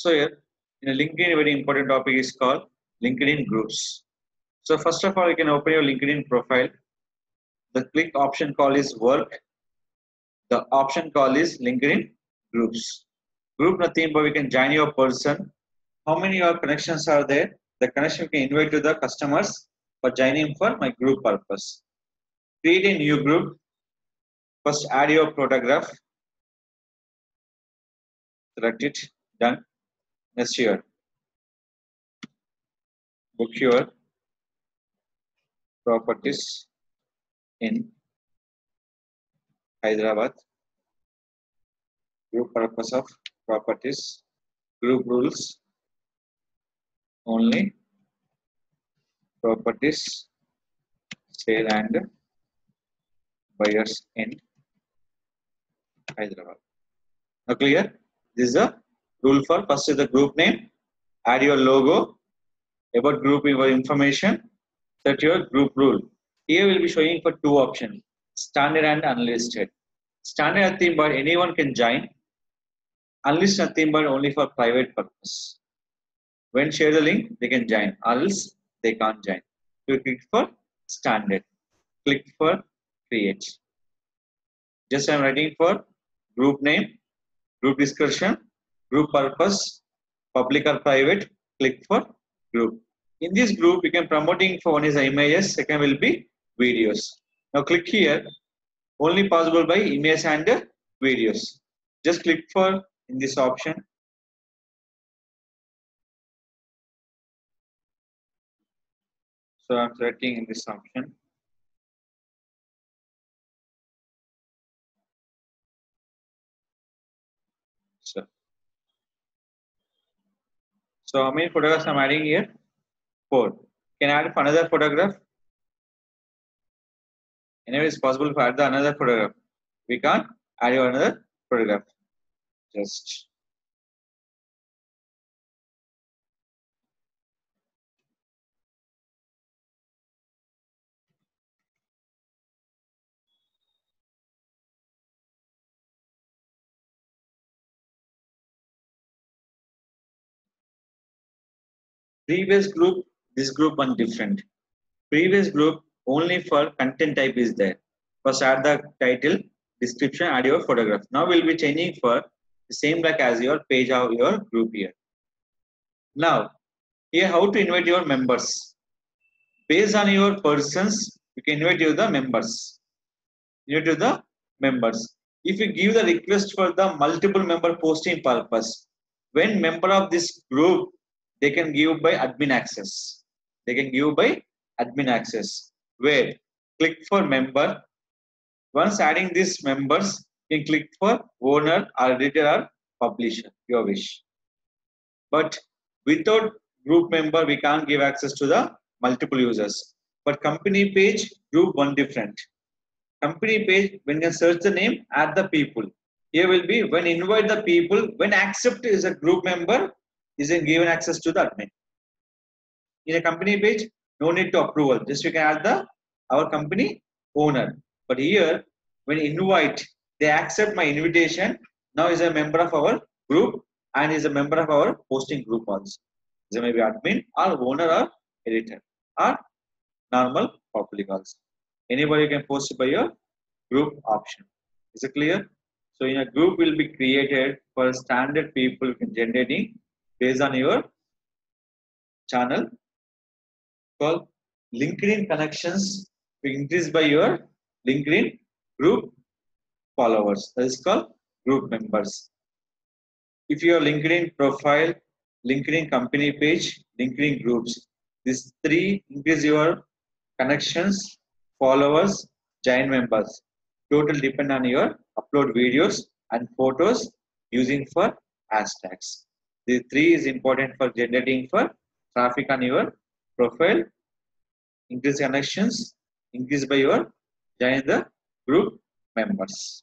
So here in a LinkedIn, a very important topic is called LinkedIn groups. So first of all, you can open your LinkedIn profile. The click option called is work. The option called is LinkedIn groups. Group nothing but we can join your person. How many your connections are there? The connection can invite to the customers for joining for my group purpose. Create a new group. First add your photograph. Select it. Done. Next here. Book your properties in Hyderabad. Group purpose of properties. Group rules. Only properties sale and buyers in Hyderabad. Now clear? This is a rule for first is the group name. Add your logo. About group information. Set your group rule. Here we will be showing for two options. Standard and unlisted. Standard nothing but anyone can join. Unlisted nothing but only for private purpose. When share the link, they can join. Else they can't join. You click for standard. Click for create. Just I am writing for group name, group description, group purpose, public or private. Click for group. In this group, you can promoting for one is images, second will be videos. Now click here. Only possible by image and videos. Just click for in this option. So I'm selecting in this option. So how many photographs I'm adding here? 4. Can I add another photograph? Anyway, it's possible to add the another photograph. We can't add another photograph. Just previous group, this group one different. Previous group only for content type is there. First add the title, description, add your photograph. Now we'll be changing for the same like as your page of your group here. Now here how to invite your members. Based on your persons, you can invite you the members. Invite to the members. If you give the request for the multiple member posting purpose, when member of this group, they can give by admin access. They can give by admin access. Where click for member. Once adding these members, you can click for owner or editor or publisher, your wish. But without group member, we can't give access to the multiple users. But company page, group one different. Company page, when you search the name, add the people. Here will be when invite the people, when accept is a group member, is given access to the admin. In a company page, no need to approval. Just you can add our company owner. But here, when invite, they accept my invitation. Now is a member of our group and is a member of our posting group also. They may be admin or owner or editor or normal public also. Anybody can post by your group option. Is it clear? So in a group will be created for standard people generating based on your channel called LinkedIn connections to increase by your LinkedIn group followers. That is called group members. If your LinkedIn profile, LinkedIn company page, LinkedIn groups, these three increase your connections, followers, join members. Total depend on your upload videos and photos using for hashtags. The three is important for generating for traffic on your profile, increase connections, increase by your join the group members.